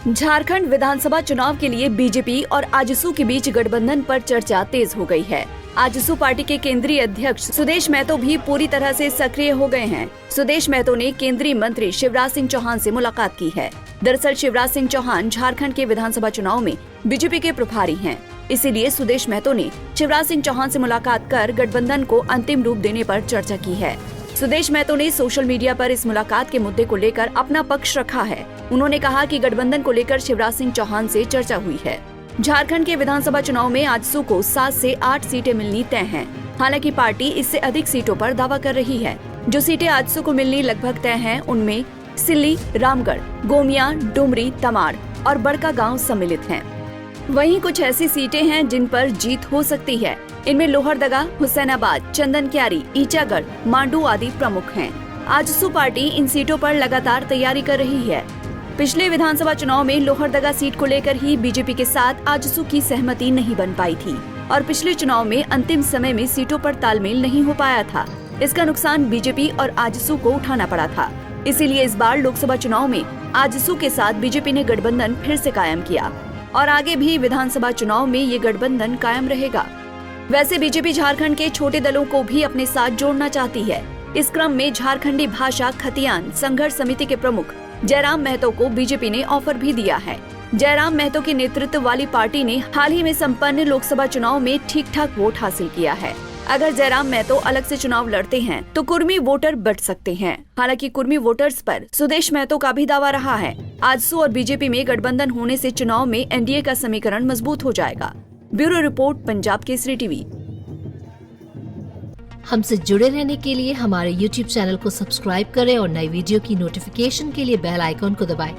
झारखंड विधानसभा चुनाव के लिए बीजेपी और आजसू के बीच गठबंधन पर चर्चा तेज हो गई है। आजसू पार्टी के केंद्रीय अध्यक्ष सुदेश महतो भी पूरी तरह से सक्रिय हो गए हैं। सुदेश महतो ने केंद्रीय मंत्री शिवराज सिंह चौहान से मुलाकात की है। दरअसल शिवराज सिंह चौहान झारखंड के विधानसभा चुनाव में बीजेपी के प्रभारी हैं। इसीलिए सुदेश महतो ने शिवराज सिंह चौहान से मुलाकात कर गठबंधन को अंतिम रूप देने पर चर्चा की है। सुदेश महतो ने सोशल मीडिया पर इस मुलाकात के मुद्दे को लेकर अपना पक्ष रखा है। उन्होंने कहा कि गठबंधन को लेकर शिवराज सिंह चौहान से चर्चा हुई है। झारखंड के विधानसभा चुनाव में आजसू को 7 से 8 सीटें मिलनी तय हैं। हालांकि पार्टी इससे अधिक सीटों पर दावा कर रही है। जो सीटें आजसू को मिलनी लगभग तय हैं, उनमें सिल्ली, रामगढ़, गोमिया, डुमरी, तमाड़ और बड़कागांव सम्मिलित हैं। वहीं कुछ ऐसी सीटें हैं जिन पर जीत हो सकती है। इनमें लोहरदगा, हुसैनाबाद, चंदन क्यारी, ईचागढ़, मांडू आदि प्रमुख हैं। आजसू पार्टी इन सीटों पर लगातार तैयारी कर रही है। पिछले विधानसभा चुनाव में लोहरदगा सीट को लेकर ही बीजेपी के साथ आजसू की सहमति नहीं बन पाई थी और पिछले चुनाव में अंतिम समय में सीटों पर तालमेल नहीं हो पाया था। इसका नुकसान बीजेपी और आजसू को उठाना पड़ा था। इसीलिए इस बार लोकसभा चुनाव में आजसू के साथ बीजेपी ने गठबंधन फिर से कायम किया और आगे भी विधानसभा चुनाव में ये गठबंधन कायम रहेगा। वैसे बीजेपी झारखंड के छोटे दलों को भी अपने साथ जोड़ना चाहती है। इस क्रम में झारखंडी भाषा खतियान संघर्ष समिति के प्रमुख जयराम महतो को बीजेपी ने ऑफर भी दिया है। जयराम महतो के नेतृत्व वाली पार्टी ने हाल ही में संपन्न लोकसभा चुनाव में ठीक-ठाक वोट हासिल किया है। अगर जयराम महतो अलग से चुनाव लड़ते हैं तो कुर्मी वोटर बढ़ सकते हैं। हालांकि कुर्मी वोटर्स पर सुदेश महतो का भी दावा रहा है। आजसू और बीजेपी में गठबंधन होने से चुनाव में एनडीए का समीकरण मजबूत हो जाएगा। Bureau report, Punjab Kesari TV. हमसे जुड़े रहने के लिए हमारे YouTube चैनल को सब्सक्राइब करें और नई वीडियो की नोटिफिकेशन के लिए बेल आइकॉन को दबाएं।